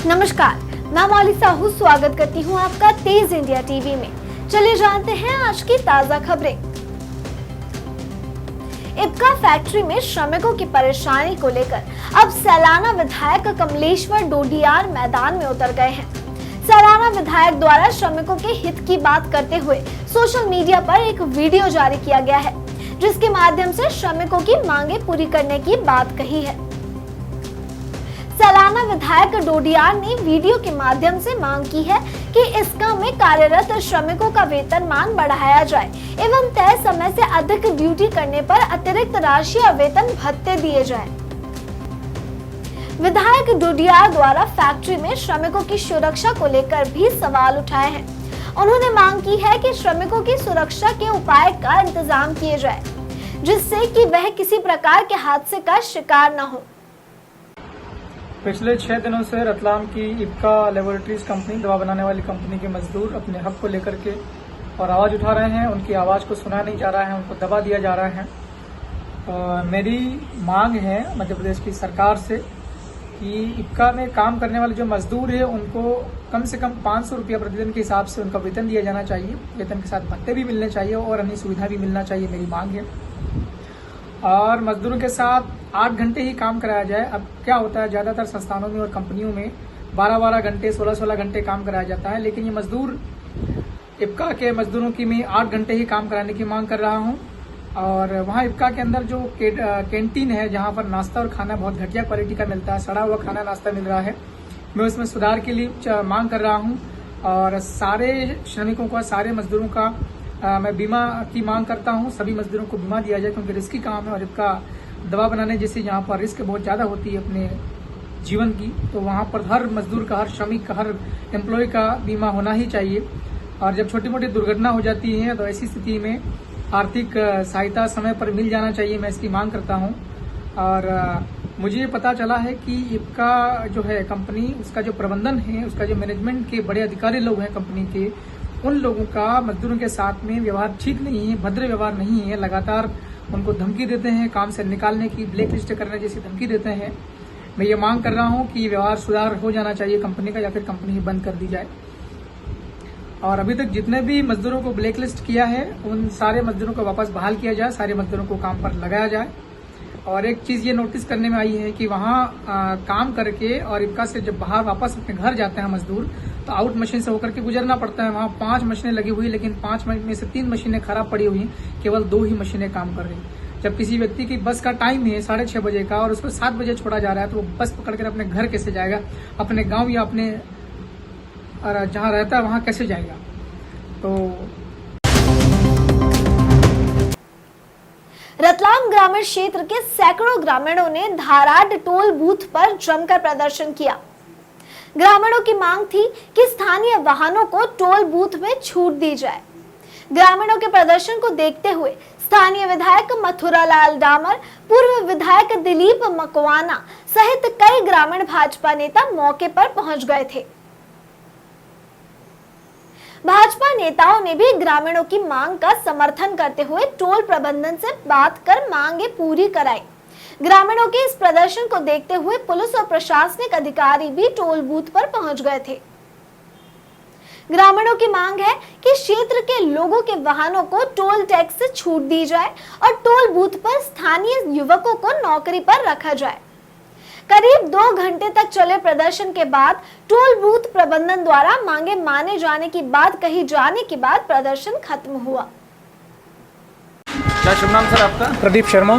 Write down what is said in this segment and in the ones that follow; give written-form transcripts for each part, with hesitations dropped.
नमस्कार, मैं मौली साहू स्वागत करती हूं आपका तेज इंडिया टीवी में। चलिए जानते हैं आज की ताजा खबरें। इब्का फैक्ट्री में श्रमिकों की परेशानी को लेकर अब सैलाना विधायक कमलेश्वर डोडियार मैदान में उतर गए हैं। सैलाना विधायक द्वारा श्रमिकों के हित की बात करते हुए सोशल मीडिया पर एक वीडियो जारी किया गया है, जिसके माध्यम से श्रमिकों की मांगे पूरी करने की बात कही है। सैलाना विधायक डोडियार ने वीडियो के माध्यम से मांग की है कि इब्का में कार्यरत श्रमिकों का वेतनमान बढ़ाया जाए एवं तय समय से अधिक ड्यूटी करने पर अतिरिक्त राशि और वेतन भत्ते दिए जाएं। विधायक डोडियार द्वारा फैक्ट्री में श्रमिकों की सुरक्षा को लेकर भी सवाल उठाए हैं। उन्होंने मांग की है कि श्रमिकों की सुरक्षा के उपाय का इंतजाम किए जाए, जिससे कि वह किसी प्रकार के हादसे का शिकार न हो। पिछले 6 दिनों से रतलाम की इब्का लेबोरेटरीज कंपनी, दवा बनाने वाली कंपनी के मजदूर अपने हक को लेकर के और आवाज उठा रहे हैं। उनकी आवाज को सुना नहीं जा रहा है, उनको दबा दिया जा रहा है। मेरी मांग है मध्य प्रदेश की सरकार से कि इब्का में काम करने वाले जो मजदूर है उनको कम से कम 500 रुपया प्रतिदिन के हिसाब से उनका वेतन दिया जाना चाहिए। वेतन के साथ भत्ते भी मिलने चाहिए और अन्य सुविधा भी मिलना चाहिए, मेरी मांग है। और मजदूरों के साथ 8 घंटे ही काम कराया जाए। अब क्या होता है, ज्यादातर संस्थानों में और कंपनियों में 12-12 घंटे 16-16 घंटे काम कराया जाता है, लेकिन ये मजदूर इब्का के मजदूरों की मैं 8 घंटे ही काम कराने की मांग कर रहा हूं। और वहां इब्का के अंदर जो कैंटीन है, जहां पर नाश्ता और खाना बहुत घटिया क्वालिटी का मिलता है, सड़ा हुआ खाना नाश्ता मिल रहा है, मैं उसमें सुधार के लिए मांग कर रहा हूं। और सारे श्रमिकों का, सारे मजदूरों का मैं बीमा की मांग करता हूं। सभी मजदूरों को बीमा दिया जाए, क्योंकि रिस्की काम है और इब्का दवा बनाने जैसे जहां पर रिस्क बहुत ज्यादा होती है अपने जीवन की, तो वहां पर हर मजदूर का, हर श्रमिक का, हर एम्प्लॉय का बीमा होना ही चाहिए। और जब छोटी मोटी दुर्घटना हो जाती है तो ऐसी स्थिति में आर्थिक सहायता समय पर मिल जाना चाहिए, मैं इसकी मांग करता हूं। और मुझे पता चला है कि इब्का जो है कंपनी, उसका जो प्रबंधन है, उसका जो मैनेजमेंट के बड़े अधिकारी लोग हैं कंपनी के, उन लोगों का मजदूरों के साथ में व्यवहार ठीक नहीं है, भद्र व्यवहार नहीं है। लगातार उनको धमकी देते हैं, काम से निकालने की, ब्लैक लिस्ट करने जैसी धमकी देते हैं। मैं ये मांग कर रहा हूं कि व्यवहार सुधार हो जाना चाहिए कंपनी का, या फिर कंपनी ही बंद कर दी जाए। और अभी तक जितने भी मजदूरों को ब्लैक लिस्ट किया है, उन सारे मजदूरों को वापस बहाल किया जाए, सारे मजदूरों को काम पर लगाया जाए। और एक चीज ये नोटिस करने में आई है कि वहां काम करके और इब्का से जब बाहर वापस अपने घर जाते हैं मजदूर, तो आउट मशीन से होकर के गुजरना पड़ता है। वहां 5 मशीनें लगी हुई, लेकिन 5 में से 3 मशीनें खराब पड़ी हुई, केवल 2 ही मशीनें काम कर रही। जब किसी व्यक्ति की बस का टाइम है 6:30 बजे का और उसको 7 बजे छोड़ा जा रहा है, तो वो बस पकड़कर अपने घर कैसे जाएगा, अपने गाँव या अपने जहाँ रहता है वहां कैसे जाएगा। तो रतलाम ग्रामीण क्षेत्र के सैकड़ों ग्रामीणों ने धाराड टोल बूथ पर जमकर प्रदर्शन किया। ग्रामीणों की मांग थी कि स्थानीय वाहनों को टोल बूथ में छूट दी जाए। ग्रामीणों के प्रदर्शन को देखते हुए स्थानीय विधायक मथुरालाल डामर, पूर्व विधायक दिलीप मकवाना सहित कई ग्रामीण भाजपा नेता मौके पर पहुंच गए थे। भाजपा नेताओं ने भी ग्रामीणों की मांग का समर्थन करते हुए टोल प्रबंधन से बात कर मांगे पूरी कराई। ग्रामीणों के इस प्रदर्शन को देखते हुए पुलिस और प्रशासनिक अधिकारी भी टोल बूथ पर पहुंच गए थे। ग्रामीणों की मांग है कि क्षेत्र के लोगों के वाहनों को टोल टैक्स से छूट दी जाए और टोल बूथ पर स्थानीय युवकों को नौकरी पर रखा जाए। करीब 2 घंटे तक चले प्रदर्शन के बाद टोल बूथ प्रबंधन द्वारा मांगे माने जाने की बात कही जाने के बाद प्रदर्शन खत्म हुआ। क्या शुभ नाम सर आपका? प्रदीप शर्मा।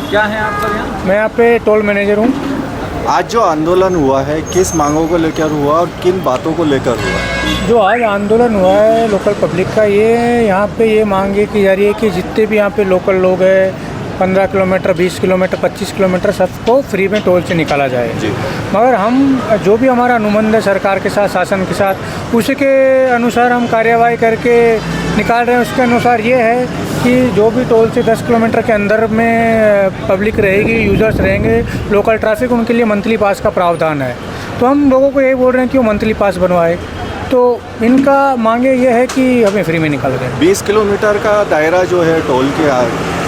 क्या है आप सर यहाँ? मैं यहाँ पे टोल मैनेजर हूँ। आज जो आंदोलन हुआ है, किस मांगों को लेकर हुआ और किन बातों को लेकर हुआ? जो आज आंदोलन हुआ है लोकल पब्लिक का, ये यहाँ पे ये मांग की जा रही है कि जितने भी यहाँ पे लोकल लोग हैं, 15 किलोमीटर, 20 किलोमीटर, 25 किलोमीटर, सबको फ्री में टोल से निकाला जाए जी। मगर हम जो भी हमारा अनुबंध है सरकार के साथ, शासन के साथ, उसके अनुसार हम कार्यवाही करके निकाल रहे हैं। उसके अनुसार ये है कि जो भी टोल से 10 किलोमीटर के अंदर में पब्लिक रहेगी, यूजर्स रहेंगे, लोकल ट्रैफिक, उनके लिए मंथली पास का प्रावधान है। तो हम लोगों को यही बोल रहे हैं कि वो मंथली पास बनवाए। तो इनका मांगे ये है कि हमें फ्री में निकाल दें। 20 किलोमीटर का दायरा जो है टोल के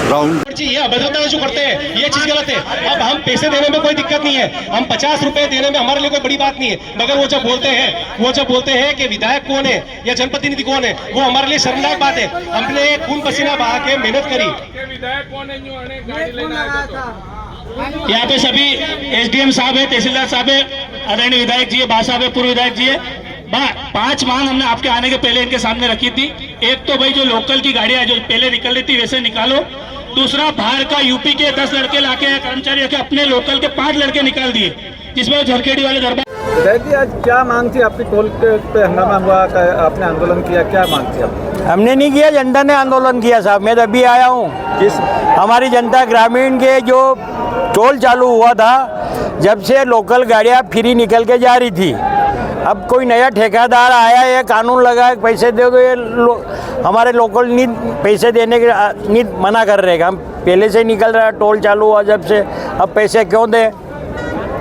राउंड ये अभद्रता जो करते हैं ये चीज गलत है। अब हम पैसे देने में कोई दिक्कत नहीं है, हम 50 रुपए देने में हमारे लिए कोई बड़ी बात नहीं है, मगर वो जब बोलते हैं कि विधायक कौन है या जनप्रतिनिधि कौन है, वो हमारे लिए शर्मनाक बात है। हमने खून पसीना बहा के मेहनत करी। यहाँ पे सभी एसडीएम साहब है, तहसीलदार साहब है, आदरणीय विधायक जी है, बा साहब है, पूर्व विधायक जी है। 5 मांग हमने आपके आने के पहले इनके सामने रखी थी। एक तो भाई जो लोकल की गाड़ियां जो पहले निकल रही थी वैसे निकालो। दूसरा, बाहर का यूपी के 10 लड़के लाके कर्मचारी रखे, अपने लोकल के 5 लड़के निकाल दिए, जिसमें झरखेड़ी वाले दरबार। विधायक जी, आज क्या मांग थी आपकी? टोल पे हंगामा हुआ, आपने आंदोलन किया, क्या मांग थी आपकी? हमने नहीं किया, जनता ने आंदोलन किया साहब। मैं तो अभी आया हूँ। किस हमारी जनता ग्रामीण के जो टोल चालू हुआ था, जब से लोकल गाड़ियाँ फ्री निकल के जा रही थी, अब कोई नया ठेकेदार आया, ये कानून लगा पैसे दे दो, ये हमारे लोकल नहीं पैसे देने के नहीं मना कर रहे हैं। हम पहले से निकल रहा है, टोल चालू हुआ जब से, अब पैसे क्यों दें?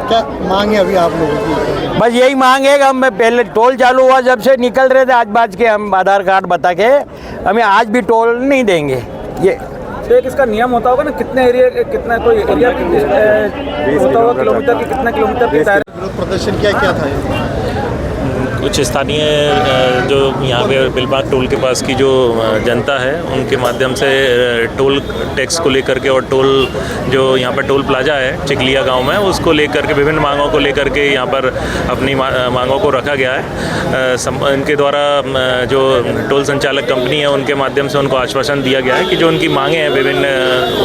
क्या मांग है अभी आप लोगों की? बस यही मांग है कि हम पहले टोल चालू हुआ जब से निकल रहे थे, आज बाज के हम आधार कार्ड बता के हमें आज भी टोल नहीं देंगे। ये एक इसका नियम होता होगा ना, कितने एरिया, कितना कोई एरिया होता होगा, किलोमीटर की कितना किलोमीटर की दायरा? विरोध प्रदर्शन क्या था ये? कुछ स्थानीय जो यहाँ पे बिलबाग टोल के पास की जो जनता है, उनके माध्यम से टोल टैक्स को लेकर के और टोल जो यहाँ पर टोल प्लाजा है चिकलिया गांव में, उसको लेकर के विभिन्न मांगों को लेकर के यहाँ पर अपनी मांगों को रखा गया है। इनके द्वारा जो टोल संचालक कंपनी है उनके माध्यम से उनको आश्वासन दिया गया है कि जो उनकी मांगें हैं विभिन्न,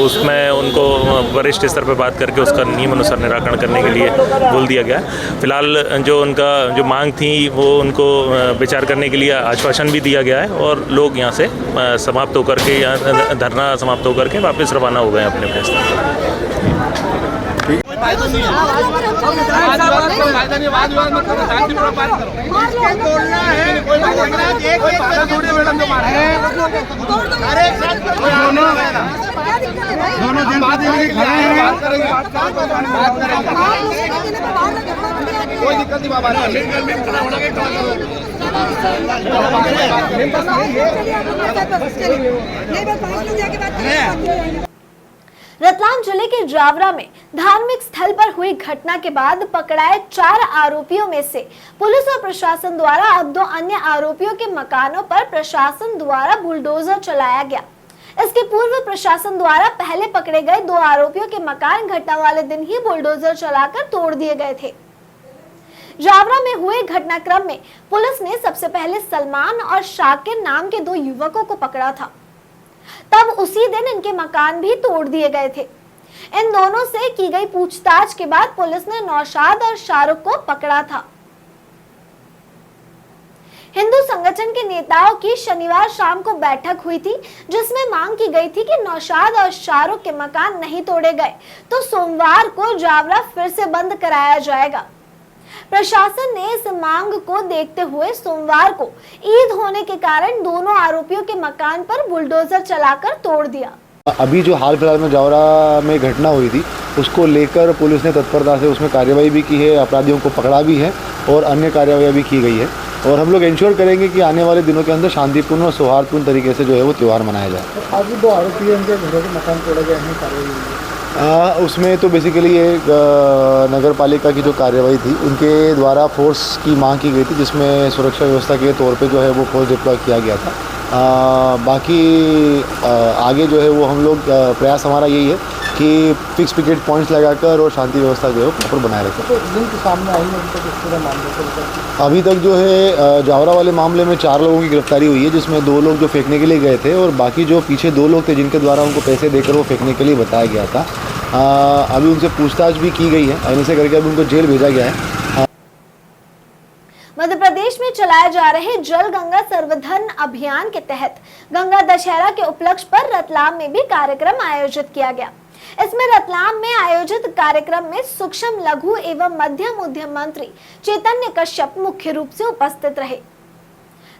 उसमें उनको वरिष्ठ स्तर पर बात करके उसका नियम अनुसार निराकरण करने के लिए बोल दिया गया है। फिलहाल जो उनका जो मांग थी वो उनको विचार करने के लिए आश्वासन भी दिया गया है और लोग यहाँ से समाप्त होकर के, यहाँ धरना समाप्त होकर के वापस रवाना हो गए अपने अपने कोई दिक्कत नहीं बाबा। रतलाम जिले के जावरा में धार्मिक स्थल पर हुई घटना के बाद पकड़ाए 4 आरोपियों में से पुलिस और प्रशासन द्वारा अब 2 अन्य आरोपियों के मकानों पर प्रशासन द्वारा बुलडोजर चलाया गया। इसके पूर्व प्रशासन द्वारा पहले पकड़े गए 2 आरोपियों के मकान घटना वाले दिन ही बुलडोजर चलाकर तोड़ दिए गए थे। जावरा में हुए घटनाक्रम में पुलिस ने सबसे पहले सलमान और शाकिर नाम के 2 युवकों को पकड़ा था। तब उसी दिन इनके मकान भी तोड़ दिए गए थे। इन दोनों से की गई पूछताछ के बाद पुलिस ने नौशाद और शाहरुख को पकड़ा था। हिंदू संगठन के नेताओं की शनिवार शाम को बैठक हुई थी, जिसमें मांग की गई थी कि नौशाद और शाहरुख के मकान नहीं तोड़े गए तो सोमवार को जावरा फिर से बंद कराया जाएगा। प्रशासन ने इस मांग को देखते हुए सोमवार को ईद होने के कारण दोनों आरोपियों के मकान पर बुलडोजर चलाकर तोड़ दिया। अभी जो हाल फिलहाल में जावरा में घटना हुई थी, उसको लेकर पुलिस ने तत्परता से उसमें कार्रवाई भी की है, अपराधियों को पकड़ा भी है और अन्य कार्रवाई भी की गई है। और हम लोग इंश्योर करेंगे कि आने वाले दिनों के अंदर शांतिपूर्ण और सौहार्दपूर्ण तरीके से जो है वो त्यौहार मनाया जाए। आज 2 आरोपी हैं, उनके घरों के मकान तोड़े गए हैं, कार्रवाई उसमें तो बेसिकली ये नगर पालिका की जो कार्रवाई थी उनके द्वारा फोर्स की मांग की गई थी, जिसमें सुरक्षा व्यवस्था के तौर पे जो है वो फोर्स डिप्लॉय किया गया था। बाकी आगे जो है वो हम लोग प्रयास हमारा यही है कि फिक्स पिकेट पॉइंट्स लगाकर और शांति व्यवस्था जो है वो प्रॉपर बनाए रखें। तो लिंक सामने आई है अभी तक जो है जावरा वाले मामले में 4 लोगों की गिरफ्तारी हुई है, जिसमें 2 लोग जो फेंकने के लिए गए थे और बाकी जो पीछे 2 लोग थे जिनके द्वारा उनको पैसे देकर वो फेंकने के लिए बताया गया था। अभी उनसे पूछताछ भी की गई है और इनसे करके अभी उनको जेल भेजा गया है। मध्य प्रदेश में चलाए जा रहे जल गंगा सर्वधन अभियान के तहत गंगा दशहरा के उपलक्ष्य पर रतलाम में भी कार्यक्रम आयोजित किया गया। इसमें रतलाम में आयोजित कार्यक्रम में सूक्ष्म लघु एवं मध्यम उद्यम मंत्री चैतन्य कश्यप मुख्य रूप से उपस्थित रहे।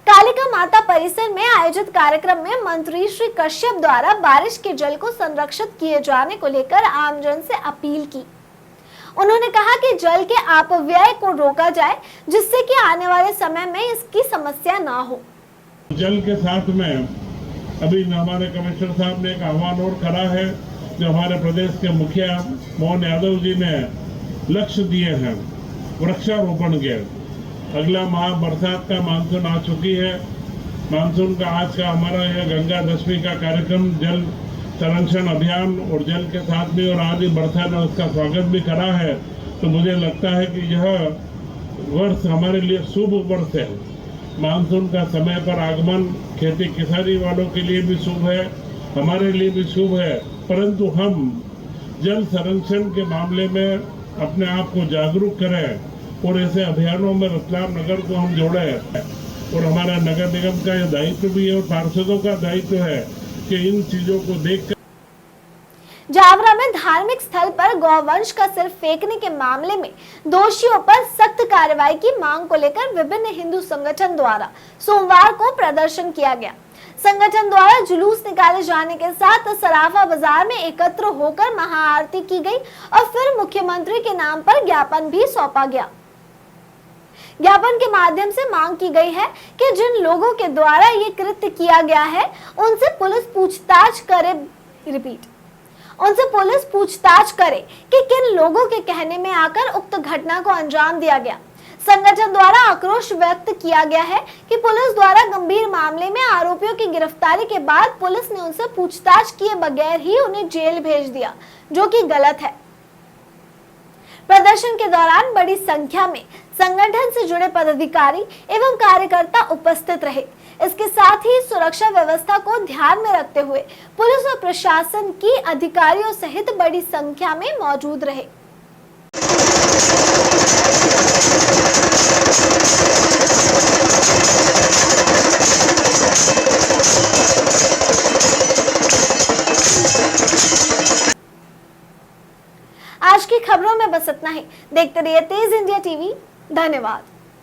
कालिका माता परिसर में आयोजित कार्यक्रम में मंत्री श्री कश्यप द्वारा बारिश के जल को संरक्षित किए जाने को लेकर आमजन से अपील की। उन्होंने कहा कि जल के अपव्यय को रोका जाए, जिससे कि आने वाले समय में इसकी समस्या ना हो। जल के साथ में अभी हमारे कमिश्नर साहब ने एक आह्वान और करा है, जो हमारे प्रदेश के मुखिया मोहन यादव जी ने लक्ष्य दिए हैं वृक्षारोपण के। अगला माह बरसात का मानसून आ चुकी है। मानसून का आज का हमारा यह गंगा दशमी का कार्यक्रम जल संरक्षण अभियान और जल के साथ भी, और आज वर्षा ने उसका स्वागत भी करा है। तो मुझे लगता है कि यह वर्ष हमारे लिए शुभ वर्ष है। मानसून का समय पर आगमन खेती किसानी वालों के लिए भी शुभ है, हमारे लिए भी शुभ है। परंतु हम जल संरक्षण के मामले में अपने आप को जागरूक करें और ऐसे अभियानों में रतलाम नगर को हम जोड़ें। और हमारा नगर निगम का यह दायित्व भी है और पार्षदों का दायित्व है कि इन चीजों को देखकर जावरा में धार्मिक स्थल पर गौवंश का सिर फेंकने के मामले में दोषियों पर सख्त कार्रवाई की मांग को लेकर विभिन्न हिंदू संगठन द्वारा सोमवार को प्रदर्शन किया गया। संगठन द्वारा जुलूस निकाले जाने के साथ सराफा बाजार में एकत्र होकर महाआरती की गई और फिर मुख्यमंत्री के नाम पर ज्ञापन भी सौंपा गया। ज्ञापन के माध्यम से मांग की गई है कि जिन लोगों के द्वारा ये कृत्य किया गया है उनसे पुलिस पूछताछ करे कि किन लोगों के कहने में आकर उक्त घटना को अंजाम दिया गया। संगठन द्वारा आक्रोश व्यक्त किया गया है कि पुलिस द्वारा गंभीर मामले में आरोपियों की गिरफ्तारी के बाद पुलिस ने उनसे पूछताछ किए बगैर ही उन्हें जेल भेज दिया, जो कि गलत है। प्रदर्शन के दौरान बड़ी संख्या में संगठन से जुड़े पदाधिकारी एवं कार्यकर्ता उपस्थित रहे। इसके साथ ही सुरक्षा व्यवस्था को ध्यान में रखते हुए पुलिस और प्रशासन की अधिकारियों सहित बड़ी संख्या में मौजूद रहे। आज की खबरों में बस इतना ही। देखते रहिए तेज इंडिया टीवी। धन्यवाद।